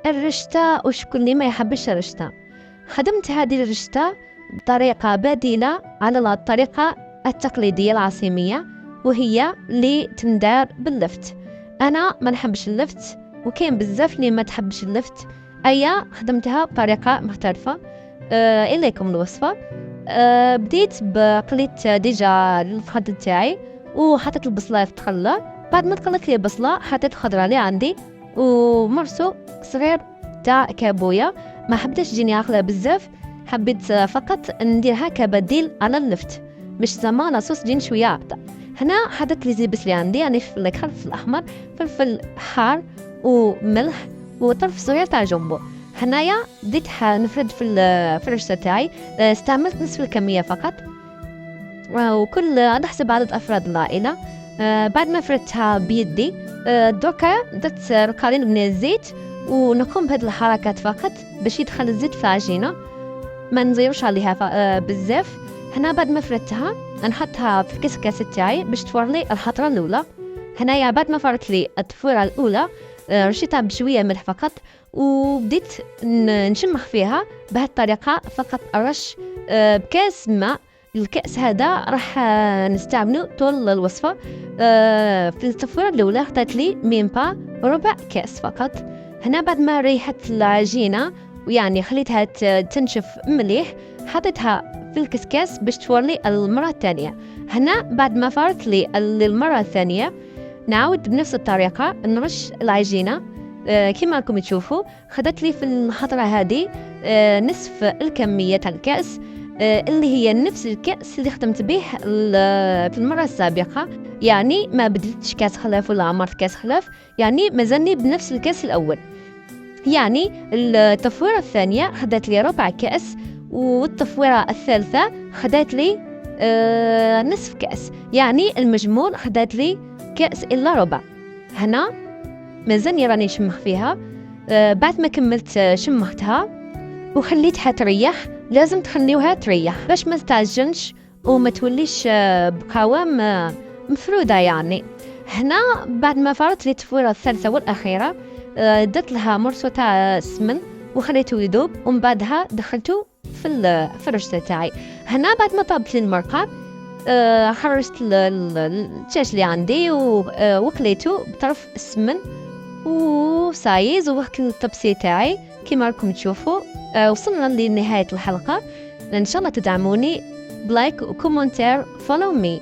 الرشتة وشكون اللي ما يحبش الرشتة. خدمت هذه الرشتة بطريقة بديلة على الطريقة التقليدية العاصمية، وهي اللي تندار باللفت. أنا ما نحبش اللفت، وكاين بزاف اللي ما تحبش اللفت، أيا خدمتها بطريقة مختلفة. إليكم الوصفة. بديت بقليت ديجا الفخاد تاعي، وحطيت البصلة في الخلاط. بعد ما تقلت لي البصلة حطيت الخضرة اللي عندي ومرسو صغير تاع كابويا. ما حبيتش تجيني عاقله بزاف، حبيت فقط نديرها كبديل على اللفت، مش زعما لاصوص تجيني شويه عابطه. هنا حطيت لي زيبس اللي عندي، يعني فلفل احمر، فلفل حار، وملح، وطرف صغير تاع جمبو. هنايا بديت نفرد في الرشته تاعي. استعملت نصف الكميه فقط، وكل على حسب عدد افراد العائله. بعد ما فردتها بيدي، دوكا درت رقالين من الزيت، ونقوم بهذه الحركات فقط باش يدخل الزيت في العجينه، ما نزيروش عليها بزاف. هنا بعد ما فردتها نحطها في الكسكاس تاعي باش تفور لي الخطره الاولى. هنايا بعد ما فرت لي التفويره الاولى، رشيتها بشويه ملح فقط، وبديت نشمخ فيها بهذه الطريقه. فقط ارش بكاس ماء. الكأس هذا راح نستعمله طول الوصفة. في التفويرة الأولى اخذت لي ميمبا ربع كأس فقط. هنا بعد ما ريحت العجينة ويعني خليتها تنشف مليح، حطيتها في الكسكاس باش تفور لي المرة الثانية. هنا بعد ما فارت لي المرة الثانية نعود بنفس الطريقة نرش العجينة. كما راكم تشوفوا خدت لي في الخطرة هذه نصف الكمية تاع الكأس، اللي هي نفس الكأس اللي خدمت به في المرة السابقة. يعني ما بدلتش كاس خلاف ولا عمرت كاس خلاف، يعني مازلني بنفس الكاس الأول. يعني التفويرة الثانية خدت لي ربع كأس، والتفويرة الثالثة خدت لي نصف كأس، يعني المجموع خدت لي كأس إلا ربع. هنا مازلني راني شمخ فيها. بعد ما كملت شمختها وخليتها تريح. لازم تخليوها تريح باش ما تتعجنش وما توليش بقوام مفرودة يعني. هنا بعد ما فرت لي التفويرة الثالثة والأخيرة، درت لها مرسو تاع السمن وخليته يذوب، ومن بعدها دخلته في الرشته تاعي. هنا بعد ما طابت لي المرقه، خرجت الدجاج اللي عندي وقليته بطرف السمن وصايي. زوقت الطبسي تاعي كما راكم تشوفوا. وصلنا لنهايه الحلقه. ان شاء الله تدعموني بلايك وكومنتير. فولو مي.